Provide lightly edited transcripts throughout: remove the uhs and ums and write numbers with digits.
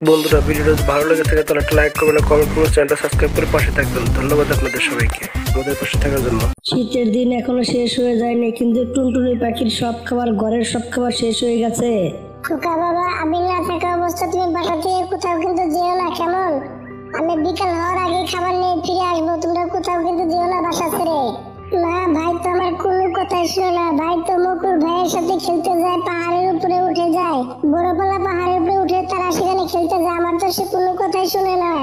বন্ধুরা, ভিডিওটা যদি ভালো লেগে থাকে তাহলে একটা লাইক করবেন, কমেন্ট করবেন, চ্যানেলটা সাবস্ক্রাইব করে পাশে থাকবেন। ধন্যবাদ আপনাদের সবাইকে আমাদের পাশে থাকার জন্য। শীতের দিন এখনো শেষ হয়ে যায়নি, কিন্তু টুনটুনি পাখির সব খাবার, ঘরের সব খাবার শেষ হয়ে গেছে। খোকা বাবা, আমি না থাকা অবস্থা তুমি বাসা থেকে কোথাও কিন্তু যেও না, কেমন? আমি বিকাল হওয়ার আগে খাবার নিয়ে ফিরে আসবো, তোমরা কোথাও কিন্তু যেও না বাসা ছেড়ে। না ভাই তো আমার কোনো কথাই শুনে না, ভাই তো মুকুল ভাইয়ের সাথে খেলতে যায়, পাহাড়ের উপরে উঠে যায়, বড়পালা পাহাড়ের উপরে উঠে তারা সেখানে খেলতে যায়, আমার তো সে কোনো কথাই শুনে না।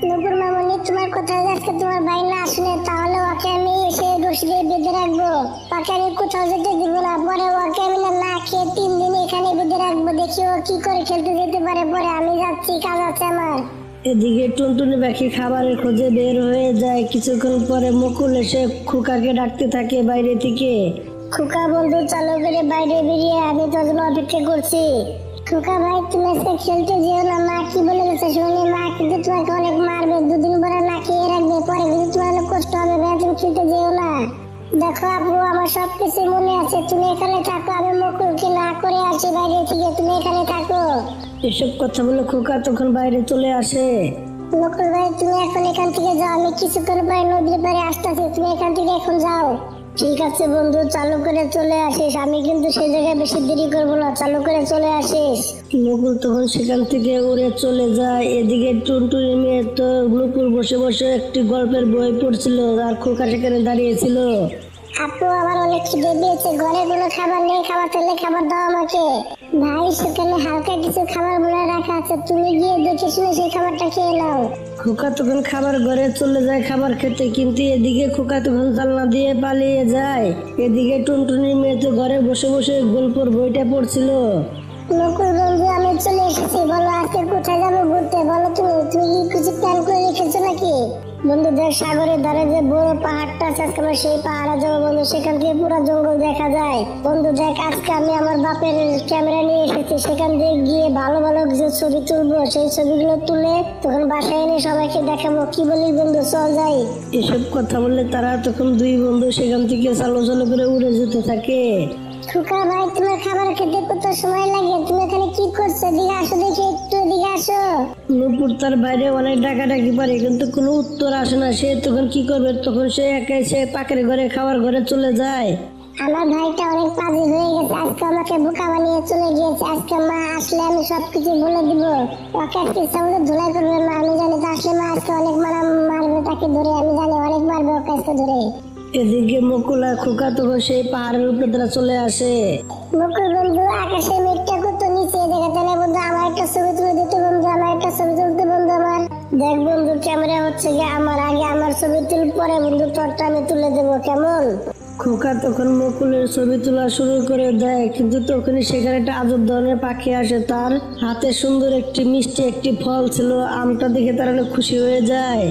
নুপুর মামনি, তোমার কথা আজকে তোমার ভাই না শুনে, তাহলে ওকে আমি এসে রশি দিয়ে বেঁধে রাখবো, ওকে আমি কোথাও যেতে দিব না। পরে ওকে আমি না খেয়ে 3 দিন এখানে বেঁধে রাখবো, দেখি ও কি করে খেলতে যেতে পারে। পরে আমি যাচ্ছি, কাজ আছে আমার। এদিকে টুনটুনি পাখি খাবারের খোঁজে বের হয়ে যায়। কিছুক্ষণ পরে মুকুল এসে খোকাকে ডাকতে থাকে বাইরে থেকে। খোকা বন্ধু, চলো করে বাইরে বেরিয়ে, আমি তোর জন্য অপেক্ষা করছি। খোকা ভাই, তুমি আজকে খেলতে যেও না, মা কি বলে গেছে শুনি, মা কিন্তু তোমাকে অনেক মারবে, 2 দিন পরে না খেয়ে রাখবে, পরে কিন্তু তোমার অনেক কষ্ট হবে। ভাই তুমি খেলতে যেও না। দেখো আপু, আমার সবকিছু মনে আছে, তুমি এখানে থাকো, আমি মুকুলকে না করে আসি বাইরে থেকে, তুমি এখানে থাকো। এসব কথা বলে খোকা তখন বাইরে চলে আসে। মুকুল ভাই, তুমি এখন এখান থেকে যাও, আমি কিছুক্ষণ পরে নদীর পাড়ে আসতেছি, তুমি এখান থেকে এখন যাও। ঠিক আছে বন্ধু, চালু করে চলে আসিস, আমি কিন্তু সেই জায়গায় বেশি দেরি করবো না, চালু করে চলে আসিস। মুকুল তখন সেখান থেকে উড়ে চলে যায়। এদিকে টুনটুনি মেয়ে তো মুকুল বসে বসে একটি গল্পের বই পড়ছিল, আর খোকা সেখানে দাঁড়িয়েছিল। আপু, আমার অনেক খিদে পেয়েছে, ঘরে কোনো খাবার নেই, খাবার থাকলে খাবার দাও আমাকে। ভাই, সেখানে হালকা কিছু খাবার বলে রাখা আছে, তুমি গিয়ে দেখে শুনে সেই খাবারটা খেয়ে নাও। খোকা তখন খাবার ঘরে চলে যায় খাবার খেতে, কিন্তু এদিকে খোকা তখন জানলা দিয়ে পালিয়ে যায়। এদিকে টুনটুনির মেয়ে তো ঘরে বসে বসে গল্পের বইটা পড়ছিল। মুকুল বন্ধু, আমি চলে এসেছি, বলো আজকে কোথায় যাবো ঘুরতে, বলো তুমি তুমি কি কিছু প্ল্যান করে রেখেছো নাকি? বন্ধু দেখ, সাগরের ধারে যে বড় পাহাড়টা আছে, আজকে আমরা সেই পাহাড়ে যাবো বন্ধু, সেখান থেকে পুরো জঙ্গল দেখা যায়। বন্ধু দেখ, আজকে আমি আমার বাপের ক্যামেরা নিয়ে এসেছি, সেখান থেকে গিয়ে ভালো ভালো যে ছবি তুলবো, সেই ছবিগুলো তুলে তখন বাসায় এনে সবাইকে দেখাবো, কি বলিস বন্ধু, চল যাই। এসব কথা বললে তারা তখন 2 বন্ধু সেখান থেকে চালো চালো করে উড়ে যেতে থাকে। খোকা ভাই, তোমার খাবার খেতে কত সময় লাগে, তুমি এখানে কি করছো? দিকে আসো, দেখি একটু দিকে আসো। নূপুর তার বাইরে অনেক ডাকাডাকি পারে, কিন্তু কোনো উত্তর আসে না। সে তখন কি করবে, তখন সে একাই সে পাখির ঘরে খাবার ঘরে চলে যায়। আমার ভাইটা অনেক পাজি হয়ে গেছে, আজকে আমাকে বোকা বানিয়ে চলে গিয়েছে, আজকে মা আসলে আমি সবকিছু বলে দিব, ওকে আজকে সামনে ধুলাই করবে মা, আমি জানি তো আসলে মা আজকে অনেক মারবে তাকে ধরে, আমি জানি অনেক মারবে ওকে আজকে ধরে। এদিকে মুকুল আর খোকা তখন সেই পাহাড়ের উপরে তারা চলে আসে। মুকুল বন্ধু, আকাশে মেঘটা কত নিচে দেখা যায় না বন্ধু, আমার একটা ছবি তুলে দিতে বন্ধু, আমার একটা ছবি তুলতে বন্ধু আমার। দেখ বন্ধু, ক্যামেরা হচ্ছে গিয়ে আমার, আগে আমার ছবি তুল, পরে বন্ধু তোরটা আমি তুলে দেবো, কেমন? খোকা তখন মুকুলের ছবি তোলা শুরু করে দেয়, কিন্তু তখনই সেখানে একটা আজব ধরনের পাখি আসে। তার হাতে সুন্দর একটি মিষ্টি একটি ফল ছিল, আমটা দেখে তারা অনেক খুশি হয়ে যায়।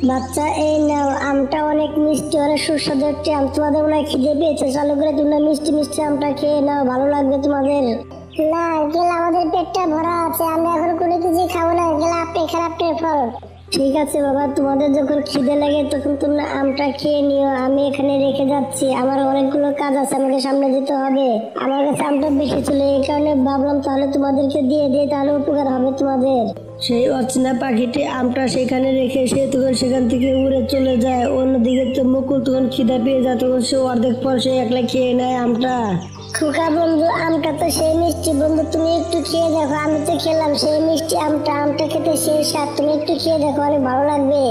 বাচ্চা, এই নাও, আমটা অনেক মিষ্টি, অনেক সুস্বাদু একটি আম, তোমাদের মনে হয় খিদে পেয়েছে, চালু করে তোমরা মিষ্টি মিষ্টি আমটা খেয়ে নাও, ভালো লাগবে তোমাদের। না আঙ্কেল, আমাদের পেটটা ভরা আছে, আমরা এখন কোনো কিছু খাবো না আঙ্কেল, আপনি খারাপ ফল। ঠিক আছে বাবা, তোমাদের যখন খিদে লাগে তখন তোমরা আমটা খেয়ে নিও, আমি এখানে রেখে যাচ্ছি, আমার অনেকগুলো কাজ আছে, আমাকে সামনে যেতে হবে। আমার কাছে আমটা বেশি ছিল, এই কারণে ভাবলাম তাহলে তোমাদেরকে দিয়ে দিই, তাহলে উপকার হবে তোমাদের। সেই অচেনা পাখিটি আমটা সেখানে রেখে সে তখন সেখান থেকে উড়ে চলে যায়। অন্যদিকে তো মুকুল তখন খিদা পেয়ে যায়, তখন সে অর্ধেক পর সে একলা খেয়ে নেয় আমটা। খোকা বন্ধু, আমটা তো সেই মিষ্টি বন্ধু, তুমি একটু খেয়ে দেখো, আমি তো খেলাম সেই মিষ্টি আমটা, আমটা খেতে সেই স্বাদ, তুমি একটু খেয়ে দেখো, অনেক ভালো লাগবে।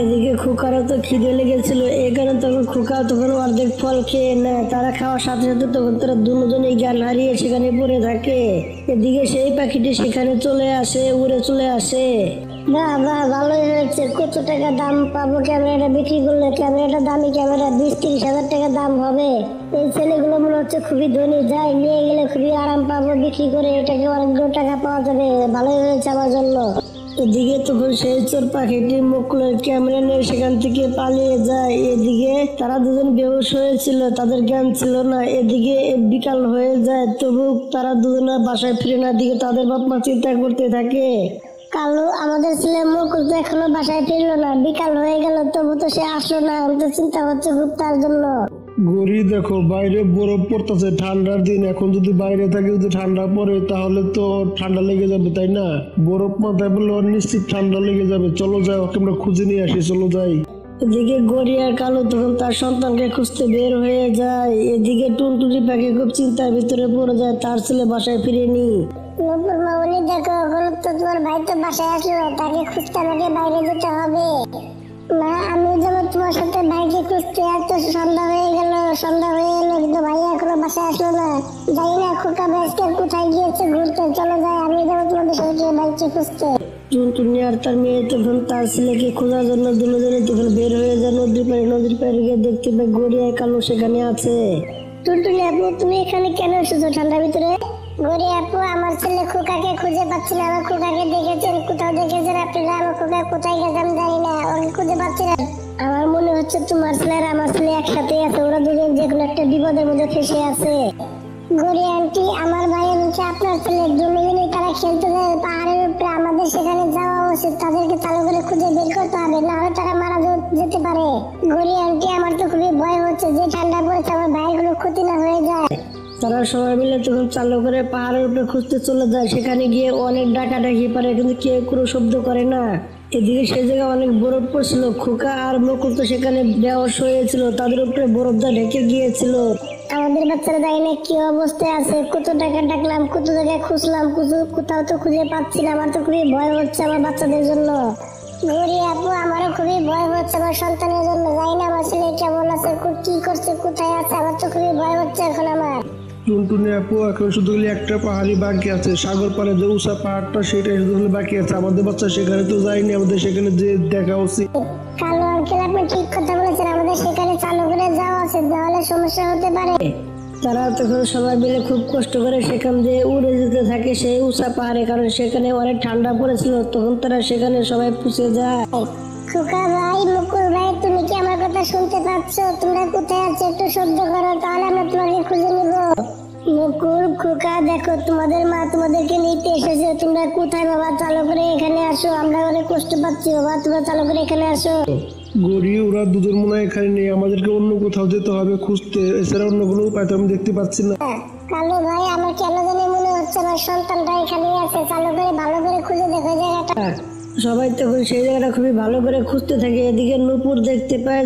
এদিকে খোকারও তো খিদে লেগেছিল, এই কারণে তখন খোকা তখন অর্ধেক ফল খেয়ে নেয়। তারা খাওয়ার সাথে সাথে তখন তারা দুজনেই জ্ঞান হারিয়ে সেখানে পড়ে থাকে। এদিকে সেই পাখিটি সেখানে চলে আসে, উড়ে চলে আসে। বাহ বাহ, ভালোই হয়েছে, কত টাকা দাম পাবো ক্যামেরাটা বিক্রি করলে? ক্যামেরাটা দামি ক্যামেরা, 20-30 হাজার টাকা দাম হবে। এই ছেলেগুলো মনে হচ্ছে খুবই ধনী, যাই নিয়ে গেলে খুবই আরাম পাবো বিক্রি করে, এটাকে অনেকগুলো টাকা পাওয়া যাবে, ভালোই হয়েছে আমার জন্য। এদিকে তখন সেই চোর পাখিটি মুকুলের ক্যামেরা নিয়ে সেখান থেকে পালিয়ে যায়। এদিকে তারা দুজন বেহুশ হয়েছিল, তাদের জ্ঞান ছিল না। এদিকে বিকাল হয়ে যায়, তবু তারা দুজনে বাসায় ফিরে না, দিকে তাদের বাপ মা চিন্তা করতে থাকে। কালু, আমাদের ছেলে মুকুল তো এখনো বাসায় ফিরলো না, বিকাল হয়ে গেল তবু তো সে আসলো না, আমি তো চিন্তা হচ্ছে খুব তার জন্য। গড়ি দেখো বাইরে বরফ পড়তেছে, ঠান্ডার দিন, এখন যদি বাইরে থাকে যদি ঠান্ডা পড়ে তাহলে তো ওর ঠান্ডা লেগে যাবে, তাই না? বরফ মাথায় বললে ওর নিশ্চিত ঠান্ডা লেগে যাবে। চলো যাই, ওকে আমরা খুঁজে নিয়ে আসি, চলো যাই। এদিকে গড়ি আর কালু তখন তার সন্তানকে খুঁজতে বের হয়ে যায়। এদিকে টুনটুনি পাখি খুব চিন্তার ভিতরে পড়ে যায়, তার ছেলে বাসায় ফিরেনি। নূপুর মামনি দেখো, এখন তো তোমার ভাই তো বাসায় আসলো, তাকে খুঁজতে আমাকে বাইরে যেতে হবে। মা, আমি যেমন তোমার সাথে ভাইকে খুঁজতে, আর তো সন্ধ্যা হয়ে গেল, সন্ধ্যা হয়ে এলো, কিন্তু ভাই এখনো বাসায় আসলো না। জানি না খোকা ভাইকে কোথায় গিয়েছে ঘুরতে। চলো যাই, আমি যেমন তোমাদের সাথে ভাইকে খুঁজতে। টুনটুনি আর তার মেয়ে তখন তার ছেলেকে খোঁজার জন্য দুজনে তখন বের হয়ে যায় নদীর পাড়ে। নদীর পাড়ে গিয়ে দেখতে পায় গড়ি আর কালু সেখানে আছে। টুনটুনি আপু, তুমি এখানে কেন এসেছো ঠান্ডার ভিতরে? গড়ি আপু, আমার ছেলে খোকাকে খুঁজে পাচ্ছি না। আমার খোকাকে দেখেছেন, কোথাও দেখেছেন আপনারা? আমার খোকা কোথায় গেছে আমি জানি না, ওকে খুঁজে পাচ্ছি না। আমার মনে হচ্ছে তোমার ছেলে আর আমার ছেলে একসাথে আছে, ওরা দুজন যে কোনো একটা বিপদের মধ্যে ফেসে আছে। গড়ি আন্টি, আমার ভাই হচ্ছে আপনার ছেলে। জমি তারা খেলতে যায় পাহাড়ের উপরে, আমাদের সেখানে যাওয়া উচিত। তাদেরকে চালু করে খুঁজে বের করতে হবে, না হলে তারা মারা যেতে পারে। গড়ি আন্টি, আমার তো খুবই ভয় হচ্ছে যে ঠান্ডা পড়েছে, আমার ভাইয়ের কোনো ক্ষতি না হয়ে যায়। তারা সবাই মিলে তখন চালু করে পাহাড়ের উপরে খুঁজতে চলে যায়। সেখানে গিয়ে অনেক ডাকাডাকি পারে, কিন্তু কেউ কোনো শব্দ করে না। এদিকে সেই জায়গায় অনেক বরফ পড়ছিল। খোকা আর মুকুল তো সেখানে বেহোশ হয়েছিল, তাদের উপরে বরফটা ঢেকে গিয়েছিল। আমাদের বাচ্চারা জানি না কি অবস্থায় আছে। কত টাকা ডাকলাম, কত জায়গায় খুঁজলাম, কোথাও তো খুঁজে পাচ্ছি না। আমার তো খুবই ভয় হচ্ছে আমার বাচ্চাদের জন্য। গড়ি আপু, আমারও খুবই ভয় হচ্ছে আমার সন্তানের জন্য। জানি না আমার ছেলে কেমন আছে, কি করছে, কোথায় আছে। আমার তো খুবই ভয় হচ্ছে এখন আমার। টুনটুনি আপু, এখন শুধু একটা পাহাড়ি বাকি আছে, সাগর পাড়ে যে উষা পাহাড়টা, সেটাই শুধু বাকি আছে। আমাদের বাচ্চা সেখানে তো যায়নি, আমাদের সেখানে যে দেখা উচিত। কালো আঙ্কেল, আপনি ঠিক কথা বলেছেন, আমাদের সেখানে চালু করে যাওয়া আছে, তাহলে সমস্যা হতে পারে। তারা তখন সবাই মিলে খুব কষ্ট করে সেখান দিয়ে উড়ে যেতে থাকে সেই উষা পাহাড়ে, কারণ সেখানে অনেক ঠান্ডা পড়েছিল। তখন তারা সেখানে সবাই পুষে যায়। খোকা ভাই, মুকুল ভাই, তুমি কি আমার কথা শুনতে পাচ্ছ? তোমরা কোথায় আছো? একটু শব্দ করো, তাহলে আমরা তোমাকে খুঁজে নিব। মুকুল, খোকা, দেখো তোমাদের মা তোমাদেরকে নিতে এসেছে। তোমরা কোথায় বাবা? চালু করে এখানে আসো, আমরা অনেক কষ্ট পাচ্ছি বাবা, তোমরা চালু করে এখানে আসো। গড়ি, ওরা দুজন মনে হয় এখানে নেই, আমাদেরকে অন্য কোথাও যেতে হবে খুঁজতে, এছাড়া অন্য কোনো উপায় তো আমি দেখতে পাচ্ছি না। কালু ভাই, আমার কেন জানি মনে হচ্ছে আমার সন্তানটা এখানেই আছে। চালু করে ভালো করে খুঁজে দেখো জায়গাটা। সবাই তখন সেই জায়গাটা খুবই ভালো করে খুঁজতে থাকে। এদিকে নূপুর দেখতে পায়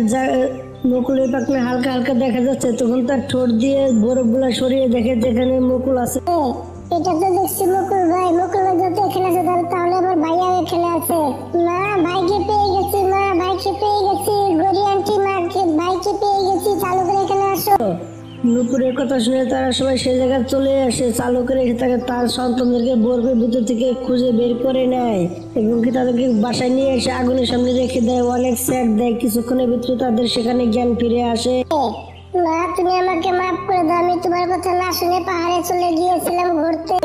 মুকুলের পাখনা হালকা হালকা দেখা যাচ্ছে। তখন তার ঠোঁট দিয়ে বরফগুলা সরিয়ে দেখে যেখানে মুকুল আছে। এটা তো দেখছি মুকুল ভাই। মুকুল ভাই যত এখানে আছে, তাহলে আমার ভাইয়া এখানে আছে। মা, ভাইকে পেয়ে গেছি। মা, ভাইকে পেয়ে গেছি। গড়ি আন্টি, মাকে ভাইকে পেয়ে গেছি। চালু করে এখানে আসো। নূপুরের কথা শুনে তারা সবাই সেই জায়গায় চলে আসে। চালু করে তাকে তার সন্তানদেরকে বরফের ভিতর থেকে খুঁজে বের করে নেয় এবং কি তাদেরকে বাসায় নিয়ে এসে আগুনের সামনে রেখে দেয়, অনেক স্যাক দেয়। কিছুক্ষণের ভিতরে তাদের সেখানে জ্ঞান ফিরে আসে। মা, তুমি আমাকে মাফ করে দাও, আমি তোমার কথা না শুনে পাহাড়ে চলে গিয়েছিলাম ঘুরতে।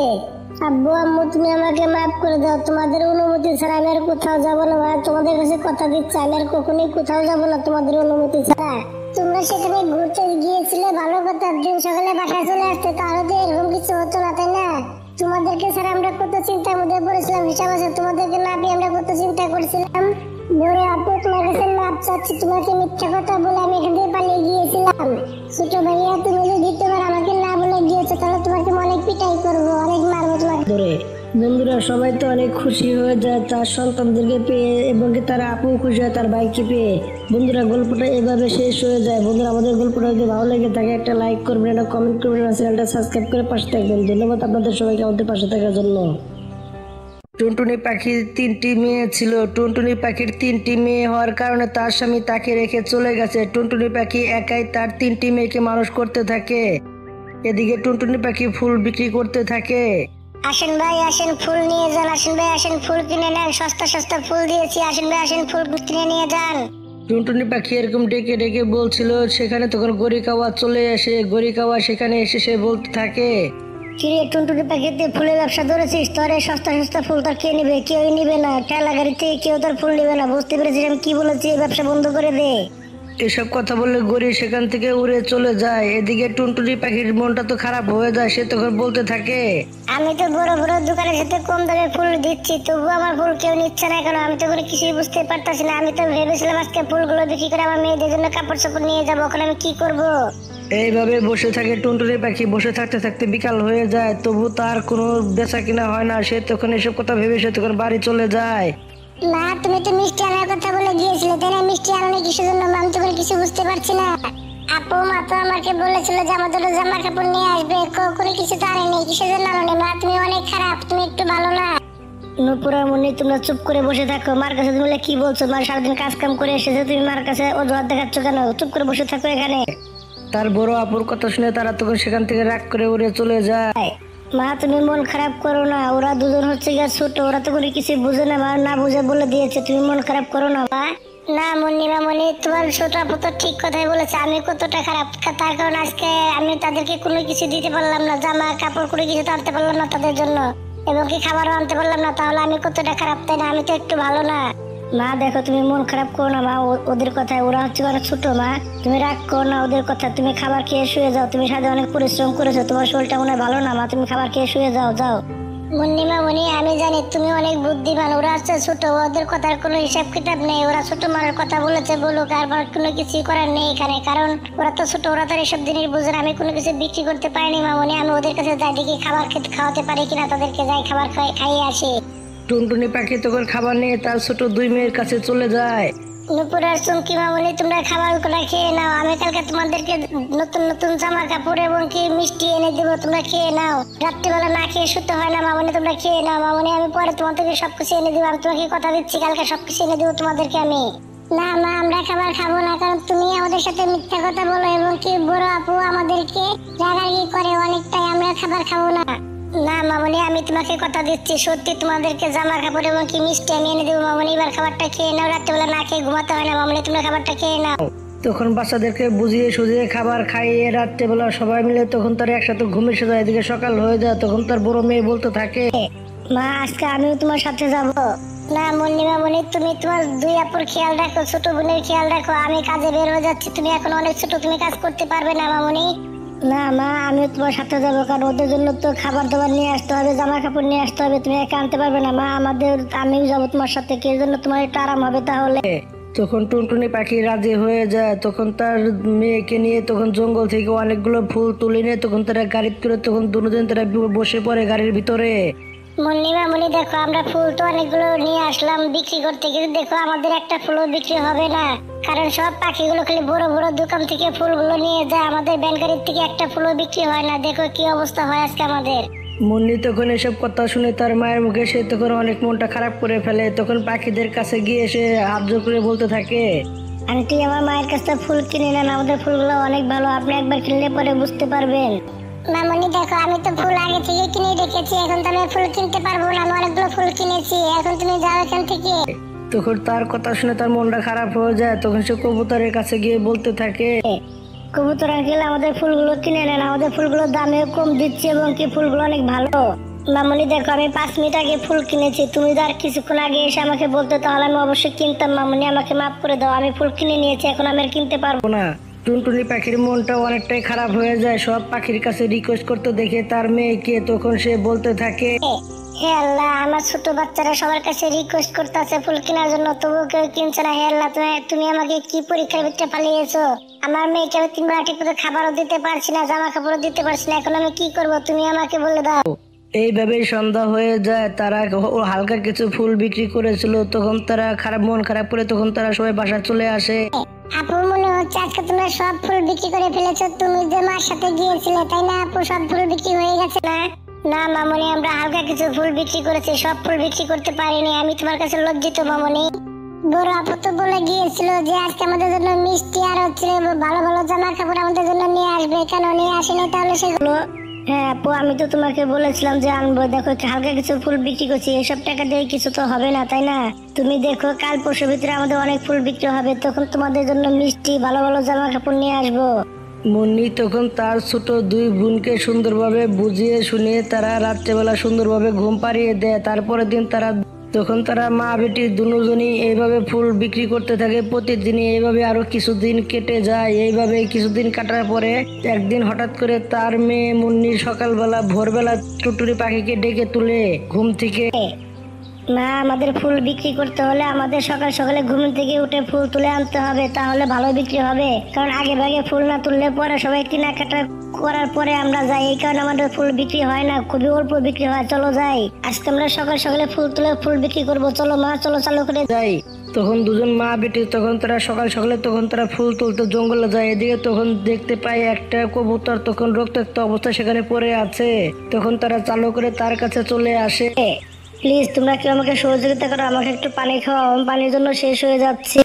আব্বু, আম্মু, তুমি আমাকে মাফ করে দাও। তোমাদের অনুমতি ছাড়া আমি আর কোথাও যাবো না। মা, তোমাদের কাছে কথা দিচ্ছি, আমি আর কখনোই কোথাও যাবো না তোমাদের অনুমতি ছাড়া। তোমরা সেখানে ঘুরতে গিয়েছিলে, ভালো কথা। দিন সকালে বাসায় চলে আসতে, তাহলে তো এরকম কিছু হতো না, তাই না? তোমাদেরকে ছাড়া আমরা কত চিন্তার মধ্যে পড়েছিলাম, হিসাব আছে। তোমাদেরকে না পেয়ে আমরা কত চিন্তা করছিলাম। ধরে আপু, তোমার কাছে মাপ চাচ্ছি। তোমাকে মিথ্যা কথা বলে আমি এখান থেকে পালিয়ে গিয়েছিলাম। ছোট ভাইয়া, তুমি যদি তোমার আমাকে না বলে গিয়েছো, তাহলে তোমাকে অনেক পিটাই করবো, অনেক মারবো তোমাকে। ধরে বন্ধুরা সবাই তো অনেক খুশি হয়ে যায় তার সন্তানদেরকে পেয়ে, এবং কি তার আপু খুশি হয় তার ভাইকে পেয়ে। বন্ধুরা, গল্পটা এভাবে শেষ হয়ে যায়। বন্ধুরা, আমাদের গল্পটা যদি ভালো লেগে থাকে একটা লাইক করবেন, একটা কমেন্ট করবেন, চ্যানেলটা সাবস্ক্রাইব করে পাশে থাকবেন। ধন্যবাদ আপনাদের সবাইকে আমাদের পাশে থাকার জন্য। টুনটুনি পাখির 3টি মেয়ে ছিল। টুনটুনি পাখির 3টি মেয়ে হওয়ার কারণে তার স্বামী তাকে রেখে চলে গেছে। টুনটুনি পাখি একাই তার 3টি মেয়েকে মানুষ করতে থাকে। এদিকে টুনটুনি পাখি ফুল বিক্রি করতে থাকে। আসেন ভাই, আসেন, ফুল নিয়ে যান। আসেন ভাই, আসেন, ফুল কিনে নেন। সস্তা সস্তা ফুল দিয়েছি। আসেন ভাই, আসেন, ফুল কিনে নিয়ে যান। টুনটুনি পাখি এরকম ডেকে ডেকে বলছিল। সেখানে তখন গড়িকাওয়া চলে আসে। গড়িকাওয়া সেখানে এসে সে বলতে থাকে, কিরে টুনটুনি পাখিতে ফুলের ব্যবসা ধরেছিস? তোর এই সস্তা সস্তা ফুল তোর কে নিবে? কেউই নিবে না। ঠেলা গাড়ি থেকে কেউ তোর ফুল নিবে না। বুঝতে পেরেছিস আমি কি বলেছি? এই ব্যবসা বন্ধ করে দে। এসব কথা বলে গড়ি সেখান থেকে উড়ে চলে যায়। এদিকে টুনটুনি পাখির মনটা তো খারাপ হয়ে যায়, সে তখন বলতে থাকে, আমি তো বড় বড় দোকানের সাথে কম দামে ফুল দিচ্ছি, তবু আমার ফুল কেউ নিচ্ছে না কেন? আমি তো কোনো কিছুই বুঝতে পারতাছি না। আমি তো ভেবেছিলাম আজকে ফুলগুলো বিক্রি করে আমার মেয়েদের জন্য কাপড় চোপড় নিয়ে যাবো, ওখানে আমি কি করব? এইভাবে বসে থাকে টুনটুনি পাখি। বসে থাকতে থাকতে বিকাল হয়ে যায়, তবু তার কোনো বেচা কিনা হয় না। সে তখন এসব কথা ভেবে সে তখন বাড়ি চলে যায়। মা, তুমি তো মিষ্টি আনার কথা বলে গিয়েছিলে, তাই না? মিষ্টি আনানি কিসের জন্য? আমি তো কোনো কিছু বুঝতে পারছি না। আপু মা তো আমাকে বলেছিল যে আমার জন্য জামা কাপড় নিয়ে আসবে, কোনো কিছু তো আনেনি। কিসের জন্য আনেনি? মা, তুমি অনেক খারাপ, তুমি একটু ভালো না। নুপুরা মুন্নি, তোমরা চুপ করে বসে থাকো। মার কাছে তুমি কি বলছো? মার সারাদিন কাজ কাম করে এসেছে, তুমি মার কাছে অজুহাত দেখাচ্ছ কেন? চুপ করে বসে থাকো এখানে। তার বড় আপুর কথা শুনে তারা তখন সেখান থেকে রাগ করে উড়ে চলে যায়। মা, তুমি মন খারাপ করো না, ওরা দুজন হচ্ছে গিয়ে ছোট, ওরা তো কোনো কিছু বুঝে না। মা না বুঝে বলে দিয়েছে, তুমি মন খারাপ করো না। মা না, মুন্নিমা মনি, তোমার ছোট আপু তো ঠিক কথাই বলেছে। আমি কতটা খারাপ, তার কারণ আজকে আমি তাদেরকে কোনো কিছু দিতে পারলাম না, জামা কাপড় কোনো কিছু তো আনতে পারলাম না তাদের জন্য, এবং কি খাবারও আনতে পারলাম না। তাহলে আমি কতটা খারাপ, তাই না? আমি তো একটু ভালো না। মা দেখো, তুমি মন খারাপ করো না মা, ওদের কথায়। ওরা হচ্ছে অনেক ছোট মা, তুমি রাগ করো না ওদের কথা। তুমি খাবার খেয়ে শুয়ে যাও, তুমি সাথে অনেক পরিশ্রম করেছো, তোমার শরীরটা মনে হয় ভালো না মা, তুমি খাবার খেয়ে শুয়ে যাও, যাও। মুন্নিমা মনি, আমি জানি তুমি অনেক বুদ্ধিমান, ওরা হচ্ছে ছোট, ওদের কথার কোনো হিসাব কিতাব নেই। ওরা ছোট মানুষের কথা বলেছে বলুক, আর কোনো কিছুই করার নেই এখানে, কারণ ওরা তো ছোট, ওরা তো এসব জিনিস বুঝে না। আমি কোনো কিছু বিক্রি করতে পারিনি মামনি, আমি ওদের কাছে যাই, দেখি খাবার খাওয়াতে পারি কিনা, তাদেরকে যাই খাবার খাইয়ে আসি। টুনটুনি পাখি তখন খাবার নিয়ে তার ছোট দুই মেয়ের কাছে চলে যায়। নুপুর আর চুমকি মামনি, তোমরা খাবার খেয়ে নাও। আমি কালকে তোমাদেরকে নতুন নতুন জামা কাপড় এবং কি মিষ্টি এনে দেবো, তোমরা খেয়ে নাও। রাত্রিবেলা না খেয়ে শুতে হয় না মামনি, তোমরা খেয়ে নাও মামনি। আমি পরে তোমাদেরকে সবকিছু এনে দেবো, আমি তোমাকে কথা দিচ্ছি, কালকে সবকিছু এনে দেবো তোমাদেরকে আমি। না মা, আমরা খাবার খাবো না, কারণ তুমি আমাদের সাথে মিথ্যা কথা বলো, এবং কি বড় আপু আমাদেরকে রাগারাগি করে অনেকটাই। আমরা খাবার খাবো না। না মামনি, আমি তোমাকে কথা দিচ্ছি, সত্যি তোমাদেরকে জামা কাপড় এবং কি মিষ্টি আমি এনে দেবো মামনি। এবার খাবারটা খেয়ে নাও, রাত্রিবেলা না খেয়ে ঘুমাতে হয় না মামনি, তোমরা খাবারটা খেয়ে নাও। তখন বাচ্চাদেরকে বুঝিয়ে সুঝিয়ে খাবার খাইয়ে রাত্রেবেলা সবাই মিলে তখন তার একসাথে ঘুমিয়ে এসে যায়। এদিকে সকাল হয়ে যায়, তখন তার বড় মেয়ে বলতে থাকে, মা আজকে আমিও তোমার সাথে যাব। না মুন্নিমা মনি, তুমি তোমার দুই আপুর খেয়াল রাখো, ছোট বোনের খেয়াল রাখো। আমি কাজে বের হয়ে যাচ্ছি, তুমি এখন অনেক ছোট, তুমি কাজ করতে পারবে না মামনি। না মা, আমিও তোমার সাথে যাবো, কারণ ওদের জন্য তো খাবার দাবার নিয়ে আসতে হবে, জামা কাপড় নিয়ে আসতে হবে, তুমি একা আনতে পারবে না মা। আমিও যাবো তোমার সাথে, কে জন্য তোমার একটু আরাম হবে তাহলে। তখন টুনটুনি পাখি রাজি হয়ে যায়। তখন তার মেয়েকে নিয়ে তখন জঙ্গল থেকে অনেকগুলো ফুল তুলে নিয়ে তখন তারা গাড়ি করে তখন দুজন তারা বসে পড়ে গাড়ির ভিতরে। মুন্নিমা মনি, দেখো আমরা ফুল তো অনেকগুলো নিয়ে আসলাম বিক্রি করতে, কিন্তু দেখো আমাদের একটা ফুলও বিক্রি হবে না, কারণ সব পাখিগুলো খালি বড় বড় দোকান থেকে ফুলগুলো নিয়ে যায়, আমাদের ব্যান গাড়ির থেকে একটা ফুলও বিক্রি হয় না। দেখো কি অবস্থা হয় আজকে আমাদের। মুন্নি তখন এসব কথা শুনে তার মায়ের মুখে সে তখন অনেক মনটা খারাপ করে ফেলে। তখন পাখিদের কাছে গিয়ে সে হাত জোর করে বলতে থাকে, আন্টি, আমার মায়ের কাছে ফুল কিনে নেন, আমাদের ফুলগুলো অনেক ভালো, আপনি একবার কিনলে পরে বুঝতে পারবেন। মামনি দেখো, আমি তো ফুল আগে থেকে কিনে রেখেছি, এখন তো আমি ফুল কিনতে পারবো না, আমি অনেকগুলো ফুল কিনেছি, এখন তুমি যাও এখান থেকে। তখন তার কথা শুনে তার মনটা খারাপ হয়ে যায়। তখন সে কবুতরের কাছে গিয়ে বলতে থাকে, কবুতর আঙ্কেল, আমাদের ফুলগুলো কিনে নেন, আমাদের ফুলগুলোর দামেও কম দিচ্ছে এবং কি ফুলগুলো অনেক ভালো। মামনি দেখো, আমি 5 মিনিট আগে ফুল কিনেছি, তুমি যার কিছুক্ষণ আগে এসে আমাকে বলতে, তাহলে আমি অবশ্যই কিনতাম। মামনি আমাকে মাফ করে দাও, আমি ফুল কিনে নিয়েছি, এখন আমি আর কিনতে পারবো না। টুনটুনি পাখির মনটা অনেকটাই খারাপ হয়ে যায়। সব পাখির কাছে রিকোয়েস্ট করতে দেখে তার মেয়েকে, তখন সে বলতে থাকে, হে আল্লাহ, আমার ছোট বাচ্চারা সবার কাছে রিকোয়েস্ট করতেছে ফুল কেনার জন্য, তবুও কেউ কিনছে না। হে আল্লাহ, তুমি আমাকে কি পরীক্ষার ভিতরে পালিয়েছো? আমার মেয়েকে আমি 3 বেলা ঠিক মতো খাবারও দিতে পারছি না, জামা কাপড়ও দিতে পারছি না, এখন আমি কি করব? তুমি আমাকে বলে দাও। এইভাবেই সন্ধ্যা হয়ে যায়। তারা হালকা কিছু ফুল বিক্রি করেছিল, তখন তারা মন খারাপ করে তখন তারা সবাই বাসা চলে আসে। আপু, মনে হচ্ছে আজকে তোমরা সব ফুল বিক্রি করে ফেলেছো, তুমি যে মার সাথে গিয়েছিলে, তাই না আপু? সব ফুল বিক্রি হয়ে গেছে না? না মামনি, আমরা হালকা কিছু ফুল বিক্রি করেছি, সব ফুল বিক্রি করতে পারিনি, আমি তোমার কাছে লজ্জিত মামনি। বড় আপু তো বলে গিয়েছিল যে আজকে আমাদের জন্য মিষ্টি আর হচ্ছে ভালো ভালো জামা কাপড় আমাদের জন্য নিয়ে আসবে, কেন নিয়ে আসেনি তাহলে সেগুলো? হ্যাঁ আপু, আমি তো তোমাকে বলেছিলাম যে আনবো। দেখো হালকা কিছু ফুল বিক্রি করছি, এসব টাকা দিয়ে কিছু তো হবে না, তাই না? তুমি দেখো কাল পরশুর ভিতরে আমাদের অনেক ফুল বিক্রি হবে, তখন তোমাদের জন্য মিষ্টি ভালো ভালো জামা কাপড় নিয়ে আসবো। মুন্নি তখন তার ছোট 2 বোনকে সুন্দরভাবে বুঝিয়ে শুনিয়ে তারা রাত্রেবেলা সুন্দরভাবে ঘুম পাড়িয়ে দেয়। তারপরের দিন তারা তখন তারা মা বেটি দুজনই এইভাবে ফুল বিক্রি করতে থাকে প্রতিদিনই। এইভাবে আরো কিছুদিন কেটে যায়। এইভাবে কিছুদিন কাটার পরে একদিন হঠাৎ করে তার মেয়ে মুন্নি সকালবেলা ভোরবেলা টুটুরি পাখিকে ডেকে তুলে ঘুম থেকে। মা, আমাদের ফুল বিক্রি করতে হলে আমাদের সকাল সকালে ঘুম থেকে উঠে ফুল তুলে আনতে হবে, তাহলে ভালো বিক্রি হবে। কারণ আগে ভাগে ফুল না তুললে পরে সবাই কেনাকাটা করার পরে আমরা যাই, এই কারণে আমাদের ফুল বিক্রি হয় না, খুবই অল্প বিক্রি হয়। চলো যাই, আজকে আমরা সকাল সকালে ফুল তুলে ফুল বিক্রি করবো। চলো মা, চলো চালু করে যাই। তখন দুজন মা বেটি তখন তারা সকাল সকালে তখন তারা ফুল তুলতে জঙ্গলে যায়। এদিকে তখন দেখতে পায় একটা কবুতর তখন রক্তাক্ত অবস্থা সেখানে পড়ে আছে। তখন তারা চালু করে তার কাছে চলে আসে। প্লিজ তোমরা কেউ আমাকে সহযোগিতা করো, আমাকে একটু পানি খাওয়াও, আমি পানির জন্য শেষ হয়ে যাচ্ছি।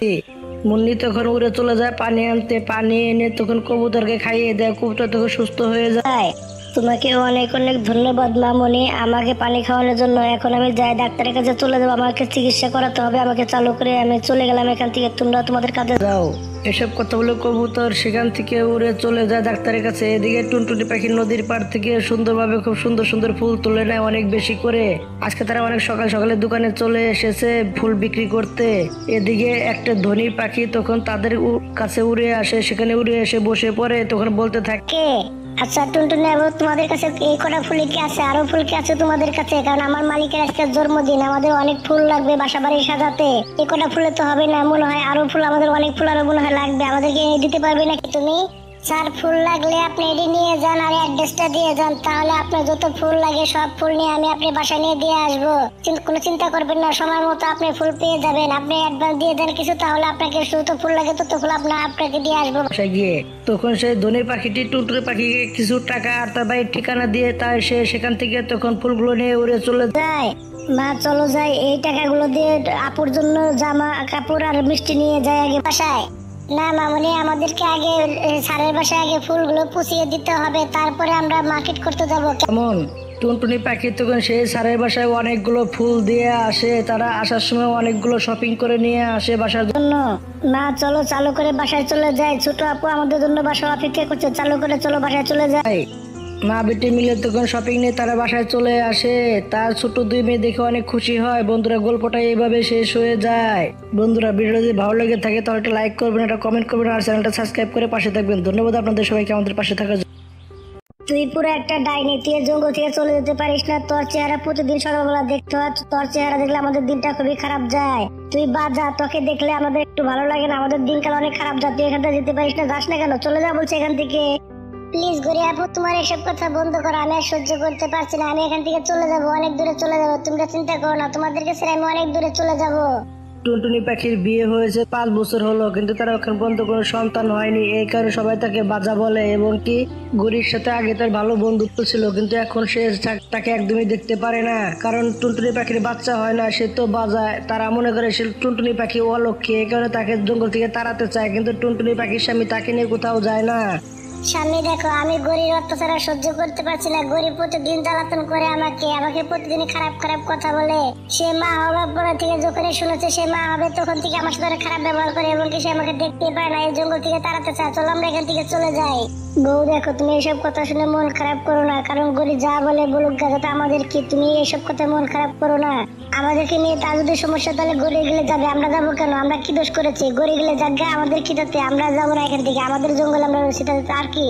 মুন্নি তখন উড়ে চলে যায় পানি আনতে। পানি এনে তখন কবুতরকে খাইয়ে দেয়। কবুতর তখন সুস্থ হয়ে যায়। তোমাকে অনেক অনেক ধন্যবাদ মামনি, আমাকে পানি খাওয়ানোর জন্য। এখন আমি যাই, ডাক্তারের কাছে চলে যাবো, আমাকে চিকিৎসা করাতে হবে। আমাকে চালু করে আমি চলে গেলাম এখান থেকে, তোমরা তোমাদের কাজে যাও। এসব কথা বলে কবুতর সেখান থেকে উড়ে চলে যায় ডাক্তারের কাছে। এদিকে টুনটুনি পাখি নদীর পাড় থেকে সুন্দরভাবে খুব সুন্দর সুন্দর ফুল তুলে নেয় অনেক বেশি করে। আজকে তারা অনেক সকাল সকালে দোকানে চলে এসেছে ফুল বিক্রি করতে। এদিকে একটা ধনী পাখি তখন তাদের কাছে উড়ে আসে। সেখানে উড়ে এসে বসে পড়ে। তখন বলতে থাকে, আচ্ছা টুনটুনি, তোমাদের কাছে এই কটা ফুল কি আছে? আরো ফুল কি আছে তোমাদের কাছে? কারণ আমার মালিকের আজকে জন্মদিন, আমাদের অনেক ফুল লাগবে বাসা বাড়ি সাজাতে। এই কটা ফুলে তো হবে না, মনে হয় আরো ফুল, আমাদের অনেক ফুল আরো মনে হয় লাগবে। আমাদেরকে এনে দিতে পারবে নাকি তুমি? স্যার, ফুল লাগলে আপনি এটি নিয়ে যান আর অ্যাড্রেসটা দিয়ে যান, তাহলে আপনার যত ফুল লাগে সব ফুল নিয়ে আমি আপনি বাসা নিয়ে দিয়ে আসবো। কোনো চিন্তা করবেন না, সময় মতো আপনি ফুল পেয়ে যাবেন। আপনি অ্যাডভান্স দিয়ে দেন কিছু, তাহলে আপনাকে যত ফুল লাগে তত ফুল আপনাকে দিয়ে আসবো বাসায় গিয়ে। তখন সেই ধনী পাখিটি টুনটুনি পাখিকে কিছু টাকা আর তার বাড়ির ঠিকানা দিয়ে তাই সে সেখান থেকে তখন ফুলগুলো নিয়ে উড়ে চলে যায়। মা চলো যাই, এই টাকাগুলো দিয়ে আপুর জন্য জামা কাপড় আর মিষ্টি নিয়ে যায় আগে বাসায়। না মামনি, আমাদেরকে আগে স্যারের বাসায় আগে ফুলগুলো পুষিয়ে দিতে হবে, তারপরে আমরা মার্কেট করতে যাবো। কেমন? টুনটুনি পাখি তখন সেই স্যারের বাসায় অনেকগুলো ফুল দিয়ে আসে। তারা আসার সময় অনেকগুলো শপিং করে নিয়ে আসে বাসার জন্য। মা চলো চালু করে বাসায় চলে যায়, ছোট আপু আমাদের জন্য বাসা অপেক্ষা করছে, চালু করে চলো বাসায় চলে যায়। মা বেটি মিলে তখন শপিং নিয়ে তারা বাসায় চলে আসে। তার ছোট দুই মেয়ে দেখে অনেক খুশি হয়। বন্ধুরা, গল্পটা এইভাবে শেষ হয়ে যায়। বন্ধুরা, ভিডিও যদি ভালো লেগে থাকে তাহলে একটা লাইক করবেন, একটা কমেন্ট করবেন আর চ্যানেলটা সাবস্ক্রাইব করে পাশে থাকবেন। ধন্যবাদ আপনাদের সবাইকে আমাদের পাশে থাকার জন্য। তুই পুরো একটা ডাইনি, তুই জঙ্গল থেকে চলে যেতে পারিস না। তোর চেহারা প্রতিদিন সকালবেলা দেখতে হয়, তোর চেহারা দেখলে আমাদের দিনটা খুবই খারাপ যায়। তুই বাজা, তোকে দেখলে আমাদের একটু ভালো লাগে না, আমাদের দিনকাল অনেক খারাপ যায়। তুই এখান থেকে যেতে পারিস না, যাস না কেন? চলে যা বলছে এখান থেকে। প্লিজ গরি আপু, তোমার এসব কথা বন্ধ করো, আমি আর সহ্য করতে পারছি না। আমি এখান থেকে চলে যাবো, অনেক দূরে চলে যাবো। তোমরা চিন্তা করো না, তোমাদেরকে ছেড়ে আমি অনেক দূরে চলে যাবো। টুনটুনি পাখির বিয়ে হয়েছে 5 বছর হলো, কিন্তু তার এখন পর্যন্ত কোনো সন্তান হয়নি। এই কারণে সবাই তাকে বাজা বলে। এবং কি গরির সাথে আগে তার ভালো বন্ধুত্ব ছিল, কিন্তু এখন সে তাকে একদমই দেখতে পারে না, কারণ টুনটুনি পাখির বাচ্চা হয় না। সে তো বাজায়, তারা মনে করে সে টুনটুনি পাখি অলক্ষী, এই কারণে তাকে জঙ্গল থেকে তাড়াতে চায়। কিন্তু টুনটুনি পাখির স্বামী তাকে নিয়ে কোথাও যায় না। সামনে দেখো, আমি গরির অত্যাচার সহ্য করতে পারছি না। গরিব প্রতিদিন জ্বালাতন করে আমাকে প্রতিদিন খারাপ খারাপ কথা বলে। সে মা হওয়ার পর থেকে যখন শুনেছে সে মা হবে, তখন থেকে আমার সাথে খারাপ ব্যবহার করে এবং সে আমাকে দেখতে পায় না। এই জঙ্গল থেকে তাড়াতে চায়। চলো আমরা এখান থেকে চলে যাই। বউ দেখো, তুমি এসব কথা শুনে মন খারাপ করো না, কারণ গরিব যা বলে বলুক গাছাতে আমাদের কি, তুমি এসব কথা মন খারাপ করো না। আমাদেরকে নিয়ে তার যদি সমস্যা, তাহলে গড়ে গেলে যাবে, আমরা যাবো কেন? আমরা কি দোষ করেছি? গড়ে গেলে যাবে, আমাদের কি তাতে? আমরা যাবো না এখান থেকে, আমাদের জঙ্গল আমরা রয়েছি, তাতে আর কি।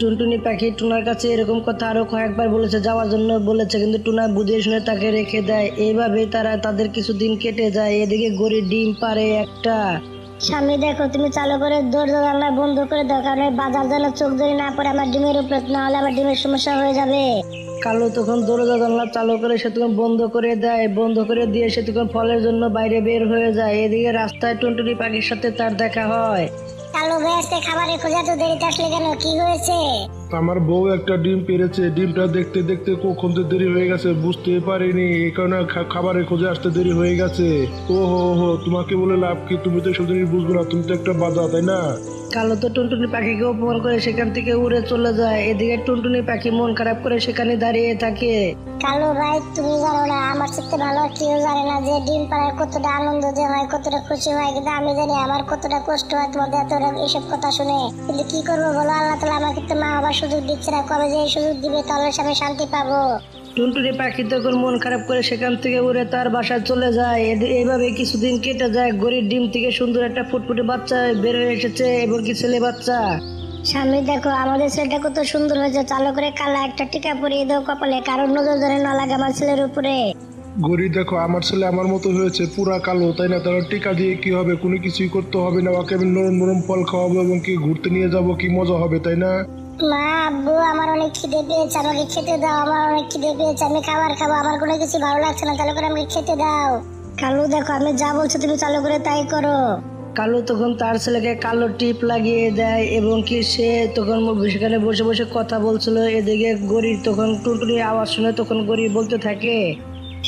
টুনটুনি পাখি টুনার কাছে এরকম কথা আরো কয়েকবার বলেছে, যাওয়ার জন্য বলেছে, কিন্তু টুনা বুঝিয়ে শুনে তাকে রেখে দেয়। এইভাবেই তাদের কিছুদিন কেটে যায়। এদিকে গরিব ডিম পারে একটা। স্বামী দেখো, তুমি চালু করে দরজা জানলা বন্ধ করে দাও, কারণ বাজার যেন চোখ ধরে না পড়ে আমার ডিমের উপরে, না হলে আমার ডিমের সমস্যা হয়ে যাবে। কালো তখন দরজা জানলা চালু করে সে তখন বন্ধ করে দেয়। বন্ধ করে দিয়ে সে তখন ফলের জন্য বাইরে বের হয়ে যায়। এদিকে রাস্তায় টুনটুনি পাখির সাথে তার দেখা হয়। কালো ভাই, আজকে খাবারের খোঁজা তো দেরিতে আসলে কেন? কি হয়েছে? আমার বউ একটা ডিম পেরেছে, ডিমটা দেখতে দেখতে কখন তো দেরি হয়ে গেছে বুঝতে পারিনি, এই কারণে খাবারের খোঁজে আসতে দেরি হয়ে গেছে। ও হো, তোমাকে বলে লাভ কি? তুমি তো সব জিনিস বুঝবে না, তুমি তো একটা বাজা, তাই না? কালো তো টুনটুনি পাখিকে অপমান করে সেখান থেকে উড়ে চলে যায়। এদিকে টুনটুনি পাখি মন খারাপ করে সেখানে দাঁড়িয়ে থাকে। কালো ভাই, তুমি জানো না, আমার সাথে ভালো কেউ জানে না যে ডিম পাড়ার কতটা আনন্দ যে হয়, কতটা খুশি হয়, কিন্তু আমি জানি আমার কতটা কষ্ট হয় তোমাদের এত এইসব কথা শুনে। কিন্তু কি করবো বলো, আল্লাহ তাআলা আমাকে তো মা বাবার সুযোগ দিচ্ছে না, কবে যে এই সুযোগ দিবে তাহলে আমি শান্তি পাবো। টুনটুনি পাখি তখন মন খারাপ করে সেখান থেকে উড়ে তার বাসায় চলে যায়। এইভাবে কিছুদিন কেটে যায়। গরির ডিম থেকে সুন্দর একটা ফুটফুটে বাচ্চা বের হয়ে এসেছে এবং কি ছেলে বাচ্চা। স্বামী দেখো আমাদের ছেলেটা কত সুন্দর হয়েছে, চালু করে কালা একটা টিকা পরিয়ে দাও কপালে, কারোর নজর ধরে না লাগে আমার ছেলের উপরে। গরি দেখো আমার ছেলে আমার মতো হয়েছে, পুরা কালো, তাই না? তাহলে টিকা দিয়ে কি হবে? কোনো কিছুই করতে হবে না, ওকে আমি নরম নরম ফল খাওয়াবো এবং কি ঘুরতে নিয়ে যাব, কি মজা হবে, তাই না? মা আব্বু আমার অনেক খিদে পেয়েছে, আমাকে খেতে দাও, আমার অনেক খিদে পেয়েছে, আমি খাবার খাবো, আমার কোনো কিছু ভালো লাগছে না, চালু করে আমাকে খেতে দাও। কালু দেখো আমি যা বলছি তুমি চালু করে তাই করো। কালু তখন তার ছেলেকে কালো টিপ লাগিয়ে দেয় এবং কি সে তখন সেখানে বসে বসে কথা বলছিল। এদিকে গরির তখন টুনটুনির আওয়াজ শুনে তখন গরি বলতে থাকে,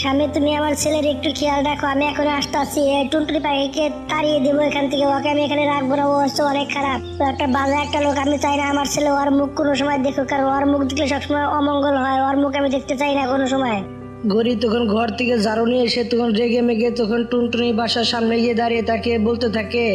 স্বামী তুমি আমার ছেলের একটু খেয়াল রাখো, আমি এখন আসতেছি, টুনটুনি পাখিকে তাড়িয়ে দেবো এখান থেকে, ওকে আমি এখানে রাখবো না, ও হচ্ছে অনেক খারাপ, ও একটা বাজে একটা লোক, আমি চাই না আমার ছেলে ওর মুখ কোনো সময় দেখুক, কারণ ওর মুখ দেখলে সবসময় অমঙ্গল হয়, ওর মুখ আমি দেখতে চাই না কোনো সময়। গরি তখন ঘর থেকে ঝাড়ু নিয়ে এসে তখন রেগে মেগে তখন টুনটুনি বাসার সামনে গিয়ে দাঁড়িয়ে তাকে বলতে থাকে,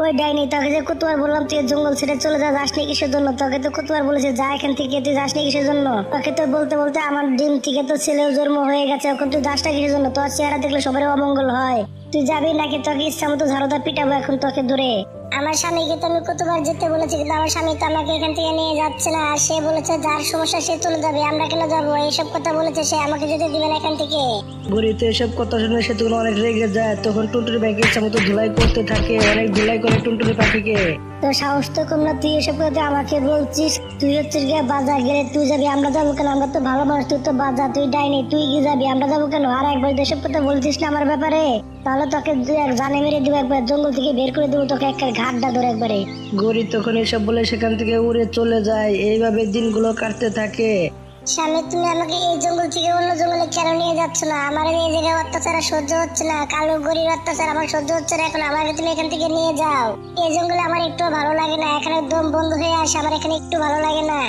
ওই ডাইনি তোকে যে কতবার বললাম তুই জঙ্গল ছেড়ে চলে যা, যাসনি কিসের জন্য? তোকে তো কতবার বলেছে যা এখান থেকে, তুই যাসনি কিসের জন্য? তোকে তো বলতে বলতে আমার ডিম থেকে তো ছেলেও জন্ম হয়ে গেছে, এখন তুই যাসটা কিসের জন্য? তোর চেহারা দেখলে সবারই অমঙ্গল হয়, তুই যাবি নাকি তোকে ইচ্ছা মতো ঝাড়ুদা পিটাবো এখন তোকে ধরে। আমার স্বামীকে তো আমি কতবার যেতে বলেছি, কিন্তু আমার স্বামী তো আমাকে এখান থেকে নিয়ে যাচ্ছে না, আর সে বলেছে যার সমস্যা সে চলে যাবে, আমরা কেন যাবো? এইসব কথা বলেছে সে, আমাকে যেতে দিবে না এখান থেকে। গরি তো এসব কথা শুনে সে তখন অনেক রেগে যায়। তখন টুনটুনি পাখি ইচ্ছা মতো ধুলাই করতে থাকে, অনেক ধুলাই করে টুনটুনি পাখিকে। তো সাহস তো কম না, তুই এসব কথা আমাকে বলছিস? তুই হচ্ছিস গিয়ে বাজার গেলে তুই যাবি, আমরা যাবো কেন? আমরা তো ভালো মানুষ, তুই তো বাজার, তুই ডাইনি, তুই কি যাবি, আমরা যাবো কেন? আর একবার এসব কথা বলছিস না আমার ব্যাপারে, তাহলে তোকে জানে মেরে দিব, একবার জঙ্গল থেকে বের করে দেবো, তোকে একটা ঘাটটা ধরে একবারে। গরি তখন এসব বলে সেখান থেকে উড়ে চলে যায়। এইভাবে দিনগুলো কাটতে থাকে। স্বামী তুমি আমাকে এই জঙ্গল থেকে অন্য জঙ্গলে কেন নিয়ে যাচ্ছ না? আমার এই জায়গায় অত্যাচার আর সহ্য হচ্ছে না, কালো গরির অত্যাচার আমার সহ্য হচ্ছে না, এখন আমাকে তুমি এখান থেকে নিয়ে যাও। এই জঙ্গলে আমার একটু ভালো লাগে না, এখানে দম বন্ধ হয়ে আসে, আমার এখানে একটু ভালো লাগে না।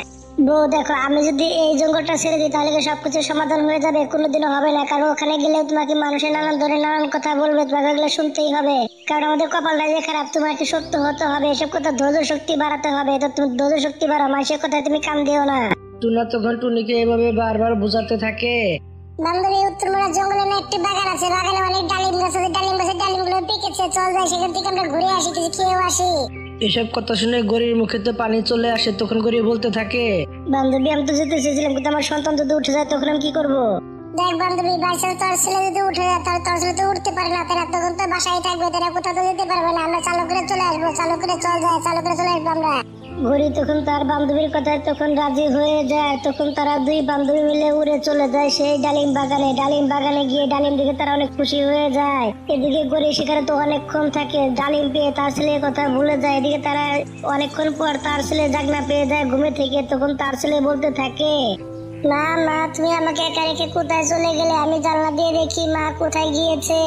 বউ দেখো আমি যদি এই জঙ্গলটা ছেড়ে দিই তাহলে কি সবকিছু সমাধান হয়ে যাবে? কোনোদিনও হবে না, কারণ ওখানে গেলেও তোমাকে মানুষের নানান ধরনের নানান কথা বলবে, তোমাকে এগুলো শুনতেই হবে, কারণ আমাদের কপালটা যে খারাপ, তোমাকে সত্য হতে হবে, এসব কথা ধৈর্য শক্তি বাড়াতে হবে, তো তুমি ধৈর্য শক্তি বাড়াও, মানুষের কথায় তুমি কান দিও না। টুনা তখন টুনিকে এভাবে বারবার বোঝাতে থাকে। বান্ধবী উত্তরমোড়া জঙ্গলে না একটি বাগান আছে, বাগানে অনেক ডালিম গাছ আছে, ডালিম গাছের ডালিমগুলো পেকেছে, চল যাই সেখান থেকে আমরা ঘুরে আসি, কিছু খেয়েও আসি। এসব কথা শুনে গরির মুখে তো পানি চলে আসে। তখন গরি বলতে থাকে, বান্ধবী আমি তো যেতে চেয়েছিলাম, কিন্তু আমার সন্তান যদি উঠে যায় তখন আমি কি করবো? দেখ বান্ধবী, বাইসাল তোর ছেলে যদি উঠে যায় তাহলে তোর ছেলে তো উঠতে পারে না, তারা তখন তো বাসায় থাকবে, তারা কোথাও তো যেতে পারবে না, আমরা চালু করে চলে আসবো, চালু করে চল যায়, চালু করে চলে আসবো আমরা। ঘড়ি তখন তার বান্ধবীর কথায় তখন রাজি হয়ে যায়। তখন তারা দুই বান্ধবী মিলে উড়ে চলে যায় সেই ডালিম বাগানে। ডালিম বাগানে গিয়ে ডালিম দেখে তারা অনেক খুশি হয়ে যায়। এদিকে গড়ি সেখানে তো অনেকক্ষণ থাকে, ডালিম পেয়ে তার ছেলের কথা ভুলে যায়। এদিকে তারা অনেকক্ষণ পর তার ছেলে জাগনা পেয়ে যায় ঘুমে থেকে। তখন তার ছেলে বলতে থাকে, মা মা তুমি আমাকে একা রেখে কোথায় চলে গেলে? আমি জানলা দিয়ে দেখি মা কোথায় গিয়েছে।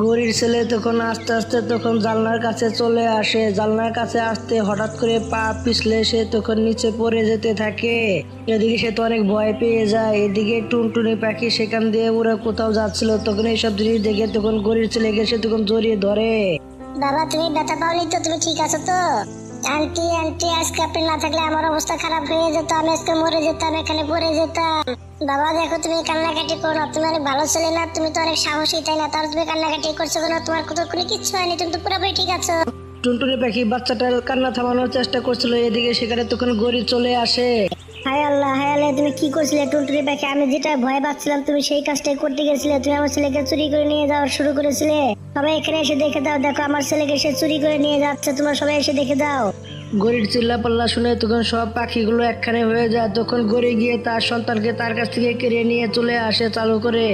গরির ছেলে তখন আস্তে আস্তে তখন জানলার কাছে চলে আসে। জানলার কাছে আসতে হঠাৎ করে পা পিছলে সে তখন নিচে পড়ে যেতে থাকে। এদিকে সে তো অনেক ভয় পেয়ে যায়। এদিকে টুনটুনি পাখি সেখান দিয়ে ওরা কোথাও যাচ্ছিল। তখন এইসব জিনিস দেখে তখন গরির ছেলেকে সে তখন জড়িয়ে ধরে। বাবা তুমি ব্যথা পাওনি তো? তুমি ঠিক আছো তো? আন্টি আন্টি আজকে আপনি না থাকলে আমার অবস্থা খারাপ হয়ে যেত, আমি আজকে মরে যেতাম, এখানে পড়ে যেতাম। বাবা দেখো তুমি কান্নাকাটি করো না, তুমি অনেক ভালো ছেলে না, তুমি তো অনেক সাহসী তাই না? তাহলে তুমি কান্নাকাটি করছো কেন? তোমার কোথাও কোনো কিচ্ছু হয়নি, তুমি তো পুরোপুরি ঠিক আছো। টুনটুনি পাখি বাচ্চাটার কান্না থামানোর চেষ্টা করছিল। এদিকে সেখানে তখন গরি চলে আসে। হায় আল্লাহ তুমি কি করছিলে টুনটুনি পাখি? আমি যেটা ভয় পাচ্ছিলাম তুমি সেই কাজটাই করতে গেছিলে। তুমি আমার ছেলেকে চুরি করে নিয়ে যাওয়া শুরু করেছিলে। সবাই এখানে এসে দেখে দাও, দেখো আমার ছেলেকে সে চুরি করে নিয়ে যাচ্ছে, তোমরা সবাই এসে দেখে দাও। গরির চিল্লা পাল্লা শুনে তখন সব পাখিগুলো একখানে হয়ে যায়। তখন গড়ে গিয়ে তার সন্তানকে তার কাছ থেকে কেড়ে নিয়ে চলে আসে চালু করে।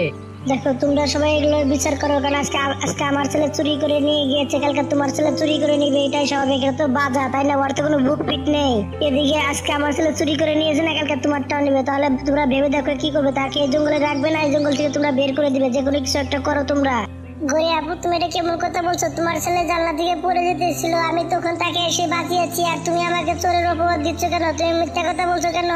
দেখো তোমরা সবাই এগুলো বিচার করো, কারণ আজকে আমার ছেলে চুরি করে নিয়ে গিয়েছে, কালকে তোমার ছেলে চুরি করে নিবে, এটাই স্বাভাবিক। এটা তো বাজা তাই না? ওর তো কোনো বুক পিট নেই। এদিকে আজকে আমার ছেলে চুরি করে নিয়েছে না, কালকে তোমারটাও নিবে। তাহলে তোমরা ভেবে দেখো কি করবে? তাকে এই জঙ্গলে রাখবে না, এই জঙ্গল থেকে তোমরা বের করে দিবে, যে কোনো কিছু একটা করো তোমরা। গরি আপু তুমি এটা কেমন কথা বলছো? তোমার ছেলে জানলা থেকে পড়ে যেতেছিল, আমি তখন তাকে এসে বাঁচিয়েছি, আর তুমি আমাকে চোরের অপবাদ দিচ্ছ কেন? তুমি মিথ্যা কথা বলছো কেন?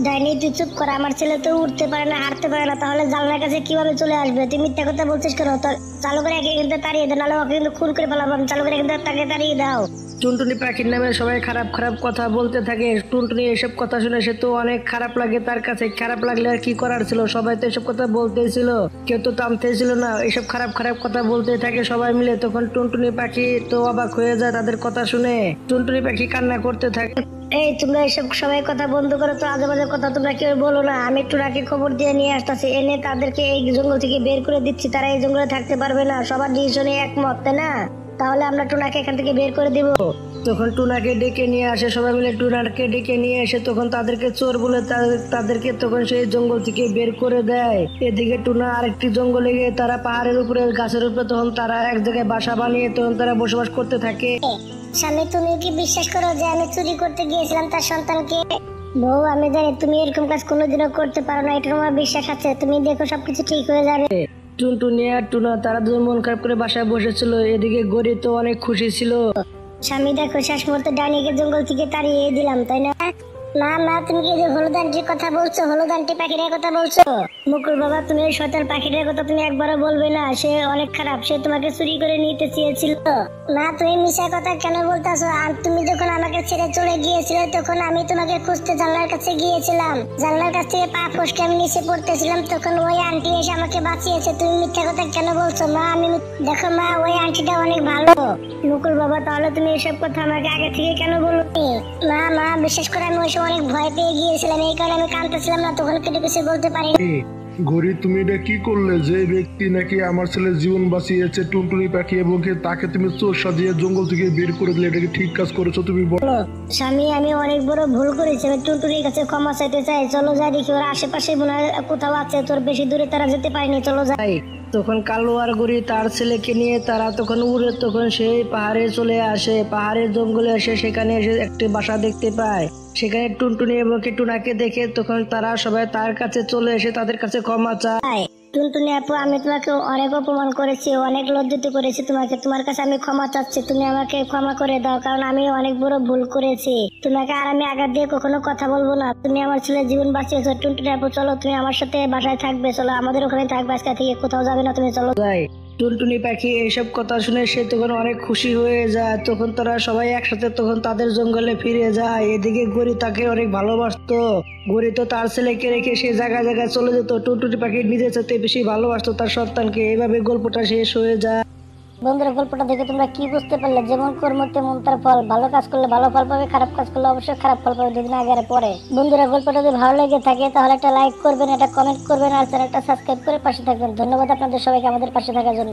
ডাইনি তুই চুপ কর, আমার ছেলে তো উঠতে পারে না, হাঁটতে পারে না, তাহলে জানলার কাছে কিভাবে চলে আসবে? তুই মিথ্যা কথা বলছিস কেন? তো চালু করে একে কিন্তু তাড়িয়ে দাও, নাহলে ওকে কিন্তু খুন করে ফেলাবো। চালু করে কিন্তু তাকে তাড়িয়ে দাও। টুনটুনি পাখির নামে সবাই খারাপ খারাপ কথা বলতে থাকে। টুনটুনি এসব কথা শুনে সে তো অনেক খারাপ লাগে, তার কাছে খারাপ লাগলে আর কি করার ছিল, সবাই তো এসব কথা বলতেই ছিল, কেউ তো থামতেই ছিল না, এসব খারাপ খারাপ কথা বলতে থাকে সবাই মিলে। তখন টুনটুনি পাখি তো অবাক হয়ে যায় তাদের কথা শুনে। টুনটুনি পাখি কান্না করতে থাকে। এই তোমরা এসব সবাই কথা বন্ধ করো তো, আজে বাজে কথা তোমরা কেউ বলো না। আমি টুনাকে খবর দিয়ে নিয়ে আসতেছি, এনে তাদেরকে এই জঙ্গল থেকে বের করে দিচ্ছি, তারা এই জঙ্গলে থাকতে পারবে না। সবার ডিসিশনে একমত, তাই না? তাহলে আমরা টুনাকে এখান থেকে বের করে দিব। তখন টুনাকে ডেকে নিয়ে আসে সবাই মিলে, টুনাকে ডেকে নিয়ে এসে তখন তাদেরকে চোর বলে তাদেরকে তখন সেই জঙ্গল থেকে বের করে দেয়। এদিকে টুনা আরেকটি জঙ্গলে গিয়ে তারা পাহাড়ের উপরে গাছের উপরে তখন তারা এক জায়গায় বাসা বানিয়ে তখন তারা বসবাস করতে থাকে। স্বামী, তুমি কি বিশ্বাস করো যে আমি চুরি করতে গিয়েছিলাম তার সন্তানকে? বউ, আমি জানি তুমি এরকম কাজ কোনোদিনও করতে পারো না, এটা আমার বিশ্বাস আছে। তুমি দেখো সবকিছু ঠিক হয়ে যাবে। টুনটুনি আর টুনা তারা দুজন মন খারাপ করে বাসায় বসেছিল। এদিকে গরি তো অনেক খুশি ছিল। স্বামী দেখো, শেষ মুহূর্তে ডাইনিকে জঙ্গল থেকে তাড়িয়ে দিলাম, তাই না? না না, তুমি কি যে হলুদ আন্টির কথা বলছো, হলুদ আন্টি পাখিটার কথা বলছো? মুকুল বাবা, তুমি ওই শয়তান পাখিটার কথা তুমি একবারও বলবে না, সে অনেক খারাপ, সে তোমাকে চুরি করে নিতে চেয়েছিল। না, তুমি মিশা কথা কেন বলতেছো? আর তুমি যখন আমাকে ছেড়ে চলে গিয়েছিলে তখন আমি তোমাকে খুঁজতে জানলার কাছে গিয়েছিলাম, জানলার কাছ থেকে পা ফসকে আমি নিচে পড়তেছিলাম, তখন ওই আন্টি এসে আমাকে বাঁচিয়েছে। তুমি মিথ্যা কথা কেন বলছো? মা, আমি দেখো মা, ওই আন্টিটা অনেক ভালো। মুকুল বাবা, তাহলে তুমি এসব কথা আমাকে আগে থেকে কেন বলনি? না মা, বিশেষ করে আমি ওইসব অনেক ভয় পেয়ে গিয়েছিলাম, এই কারণে আমি কাঁদতেছিলাম না, তখন কেটে কিছু বলতে পারিনি। ঘড়ি, তুমি এটা কি করলে? যে ব্যক্তি নাকি আমার ছেলের জীবন বাঁচিয়েছে, টুনটুনি পাখি, এবং তাকে তুমি চোর সাজিয়ে জঙ্গল থেকে বের করে দিলে, এটা কি ঠিক কাজ করেছো তুমি? বলো। স্বামী, আমি অনেক বড় ভুল করেছি, আমি টুনটুনির কাছে ক্ষমা চাইতে চাই। চলো যাই, দেখি ওর আশেপাশে মনে হয় কোথাও আছে, তোর বেশি দূরে তারা যেতে পারেনি, চলো যাই। তখন কালু আর গরি তার ছেলেকে নিয়ে তারা তখন উড়ে তখন সেই পাহাড়ে চলে আসে। পাহাড়ের জঙ্গলে এসে সেখানে এসে একটি বাসা দেখতে পায়। সেখানে টুনটুনি এবং টুনাকে দেখে তখন তারা সবাই তার কাছে চলে এসে তাদের কাছে ক্ষমা চায়। টুনটুনি আপু, আমি তোমাকে অনেক অপমান করেছি, অনেক লজ্জিত করেছি তোমাকে, তোমার কাছে আমি ক্ষমা চাচ্ছি, তুমি আমাকে ক্ষমা করে দাও, কারণ আমি অনেক বড় ভুল করেছি। তোমাকে আর আমি আঘাত দিয়ে কখনো কথা বলবো না। তুমি আমার ছেলের জীবন বাঁচিয়েছো। টুনটুনি আপু, চলো তুমি আমার সাথে বাসায় থাকবে, চলো আমাদের ওখানে থাকবে, আজকে থেকে কোথাও যাবে না, তুমি চলো যাই। টুনটুনি পাখি এইসব কথা শুনে সে তখন অনেক খুশি হয়ে যায়। তখন তারা সবাই একসাথে তখন তাদের জঙ্গলে ফিরে যায়। এদিকে গরি তাকে অনেক ভালোবাসতো। গরি তো তার ছেলেকে রেখে সে জায়গায় জায়গায় চলে যেত। টুনটুনি পাখি নিজের সাথে বেশি ভালোবাসতো তার সন্তানকে। এইভাবে গল্পটা শেষ হয়ে যায়। বন্ধুরা, গল্পটা দেখে তোমরা কি বুঝতে পারলে? যেমন কর্ম তেমন তার ফল। ভালো কাজ করলে ভালো ফল পাবে, খারাপ কাজ করলে অবশ্যই খারাপ ফল পাবে, যদি না আগে আর পরে। বন্ধুরা, গল্পটা যদি ভালো লেগে থাকে তাহলে একটা লাইক করবেন, একটা কমেন্ট করবেন, আর চ্যানেলটা সাবস্ক্রাইব করে পাশে থাকবেন। ধন্যবাদ আপনাদের সবাইকে আমাদের পাশে থাকার জন্য।